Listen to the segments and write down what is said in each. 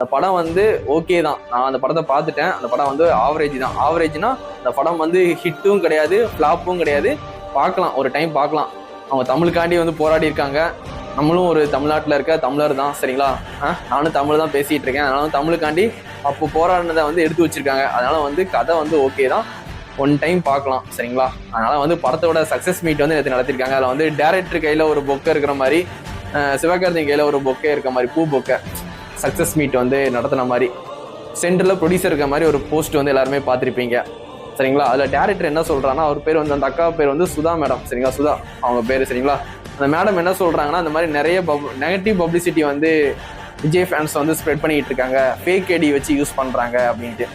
அந்த படம் வந்து ஓகே தான், நான் அந்த படத்தை பார்த்துட்டேன். அந்த படம் வந்து ஆவரேஜ் தான். ஆவரேஜ்னா அந்த படம் வந்து ஹிட்டும் கிடையாது, ஃப்ளாப்பும் கிடையாது. பார்க்கலாம், ஒரு டைம் பார்க்கலாம். அவங்க தமிழுக்காண்டி வந்து போராடி இருக்காங்க. நம்மளும் ஒரு தமிழ்நாட்டில் இருக்க தமிழர் தான், சரிங்களா? நானும் தமிழ் தான் பேசிகிட்டு இருக்கேன். அதனால தமிழுக்காண்டி அப்போ போராடினதை வந்து எடுத்து வச்சிருக்காங்க. அதனால வந்து கதை வந்து ஓகே தான், ஒன் டைம் பார்க்கலாம், சரிங்களா? அதனால வந்து படத்தோட சக்ஸஸ் மீட் வந்து நேற்று நடத்திருக்காங்க. அதில் வந்து டேரக்டர் கையில் ஒரு பொக்கை இருக்கிற மாதிரி, சிவகார்த்திகேயன் கையில் ஒரு பொக்கே இருக்க மாதிரி, பூ பொக்கை சக்ஸஸ் மீட் வந்து நடத்தின மாதிரி, சென்டரில் ப்ரொடியூசர் இருக்க மாதிரி ஒரு போஸ்ட் வந்து எல்லாருமே பார்த்துருப்பீங்க, சரிங்களா? அதில் டேரக்டர் என்ன சொல்கிறான்னா, அவர் பேர் வந்து, அந்த அக்கா பேர் வந்து சுதா மேடம், சரிங்களா? சுதா அவங்க பேர், சரிங்களா? அந்த மேடம் என்ன சொல்கிறாங்கன்னா, அந்த மாதிரி நிறைய நெகட்டிவ் பப்ளிசிட்டி வந்து விஜய் ஃபேன்ஸ் வந்து ஸ்ப்ரெட் பண்ணிக்கிட்டு இருக்காங்க, ஃபேக் ஐடி வச்சு யூஸ் பண்ணுறாங்க அப்படின்ட்டு.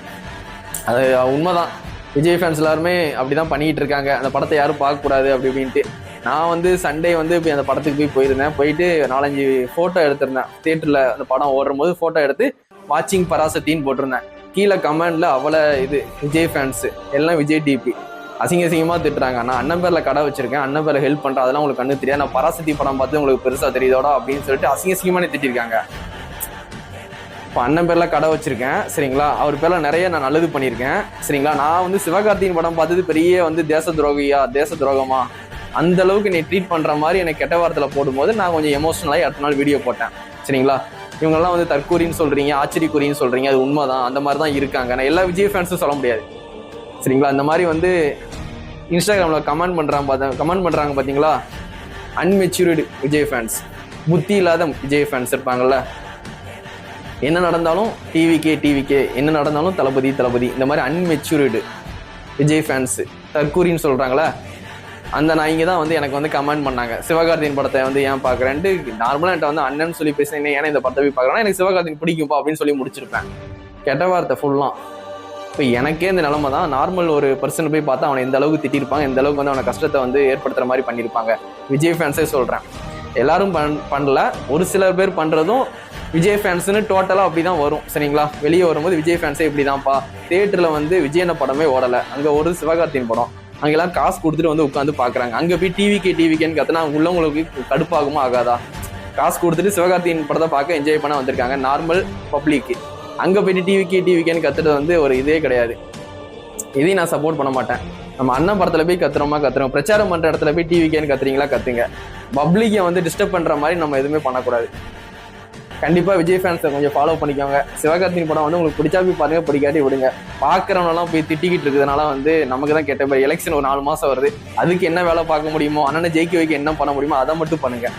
அது உண்மைதான். விஜய் ஃபேன்ஸ் எல்லாருமே அப்படி தான் பண்ணிக்கிட்டு இருக்காங்க. அந்த படத்தை யாரும் பார்க்கக்கூடாது அப்படி அப்படின்ட்டு. நான் வந்து சண்டே வந்து போய் அந்த படத்துக்கு போயிருந்தேன். போயிட்டு 4-5 ஃபோட்டோ எடுத்திருந்தேன். தியேட்டரில் அந்த படம் ஓடுற போது ஃபோட்டோ எடுத்து வாட்சிங் பராசத்தின்னு போட்டிருந்தேன். கீழே கமெண்டில் அவ்வளோ இது விஜய் ஃபேன்ஸு எல்லாம் விஜய் டிபி அசிங்கமாக திட்டுறாங்க. நான் அண்ணன் பேரில் கடை வச்சிருக்கேன், அண்ணன் பேரில் ஹெல்ப் பண்ணுறேன், அதெல்லாம் உங்களுக்கு கண்ணு தெரியாது, நான் பராசக்தி படம் பார்த்து உங்களுக்கு பெருசாக தெரியுதோட அப்படின்னு சொல்லிட்டு அசிங்கமானே திட்டிருக்காங்க. இப்போ அண்ணன் பேரில் கடை வச்சிருக்கேன், சரிங்களா? அவர் பேரில் நிறைய நான் நல்லது பண்ணியிருக்கேன், சரிங்களா? நான் வந்து சிவகார்த்திகேயன் படம் பார்த்தது பெரிய வந்து தேச துரோகமா அந்த அளவுக்கு நீ ட்ரீட் பண்ணுற மாதிரி எனக்கு கெட்ட வார்த்தையில் போடும்போது நான் கொஞ்சம் எமோஷனலாகி அடுத்த நாள் வீடியோ போட்டேன், சரிங்களா? இவங்கெல்லாம் வந்து தற்கூரின்னு சொல்கிறீங்க, ஆச்சரியக்குறின்னு சொல்கிறீங்க, அது உண்மை தான், அந்த மாதிரி தான் இருக்காங்க. நான் எல்லா விஜய் ஃபேன்ஸும் சொல்ல முடியாது, சரிங்களா? இந்த மாதிரி வந்து இன்ஸ்டாகிராமில் கமெண்ட் பண்ணுறாங்க பார்த்தீங்களா, அன்மெச்சூர்டு விஜய் ஃபேன்ஸ், புத்தி இல்லாத விஜய் ஃபேன்ஸ் இருப்பாங்கள்ல. என்ன நடந்தாலும் டிவிகே, என்ன நடந்தாலும் தளபதி, இந்த மாதிரி அன்மெச்சூர்டு விஜய் ஃபேன்ஸு தற்கூரின்னு சொல்கிறாங்களே, அந்த நாய்ங்க தான் வந்து எனக்கு வந்து கமெண்ட் பண்ணாங்க, சிவகார்த்திகேயன் படத்தை வந்து ஏன் பார்க்குறேன்ட்டு. நார்மலாக என்கிட்ட வந்து அண்ணன் சொல்லி பேசுனேன், ஏன்னா இந்த படத்தை போய் பார்க்குறேன்னா எனக்கு சிவகார்த்திகேயன் பிடிக்கும்பா அப்படின்னு சொல்லி முடிச்சிருப்பேன். கெட்ட வார்த்தை ஃபுல்லாம். இப்போ எனக்கே இந்த நிலைமை தான். நார்மல் ஒரு பர்சன் போய் பார்த்தா அவனை எந்த அளவுக்கு திட்டிருப்பாங்க, எந்த அளவுக்கு வந்து அவனை கஷ்டத்தை வந்து ஏற்படுத்துகிற மாதிரி பண்ணியிருப்பாங்க. விஜய் ஃபேன்ஸே சொல்கிறேன், எல்லாரும் பண்ணல, ஒரு சிலர் பேர் பண்ணுறதும் விஜய் ஃபேன்ஸுன்னு டோட்டலாக அப்படி தான் வரும், சரிங்களா? வெளியே வரும்போது விஜய் ஃபேன்ஸே இப்படி தான்ப்பா. தியேட்டரில் வந்து விஜயன படமே ஓடலை, அங்கே ஒரு சிவகார்த்திகேயன் படம், அங்கெல்லாம் காசு கொடுத்துட்டு வந்து உட்காந்து பார்க்குறாங்க. அங்கே போய் டிவிகேன்னு கற்றுனா உள்ளவங்களுக்கு கடுப்பாகுமா ஆகாதா? காசு கொடுத்துட்டு சிவகார்த்திகேயன் படத்தை பார்க்க என்ஜாய் பண்ண வந்திருக்காங்க நார்மல் பப்ளிக்கு. அங்கே போயிட்டு டிவிகேன்னு கற்றுறது வந்து ஒரு இதே கிடையாது. இதையும் நான் சப்போர்ட் பண்ண மாட்டேன். நம்ம அண்ணன் படத்தில் போய் கத்துறோம், பிரச்சாரம் பண்ணுற இடத்துல போய் டிவிகேன்னு கத்துறீங்களா கத்துங்க. பப்ளிக்கை வந்து டிஸ்டர்ப் பண்ணுற மாதிரி நம்ம எதுவுமே பண்ணக்கூடாது. கண்டிப்பாக விஜய் ஃபேன்ஸை கொஞ்சம் ஃபாலோ பண்ணிக்கோங்க. சிவகார்த்திகேயன் படம் வந்து உங்களுக்கு பிடிச்சா போய் பாருங்க, பிடிக்காட்டி விடுங்க. பார்க்குறவனெல்லாம் போய் திட்டிக்கிட்டு இருக்கிறதுனால வந்து நமக்கு தான் கெட்ட பேர். எலெக்ஷன் ஒரு 4 மாதம் வருது, அதுக்கு என்ன வேலை பார்க்க முடியுமோ, அண்ணனை ஜெயிக்க வைக்க என்ன பண்ண முடியுமோ அதை மட்டும் பண்ணுங்க.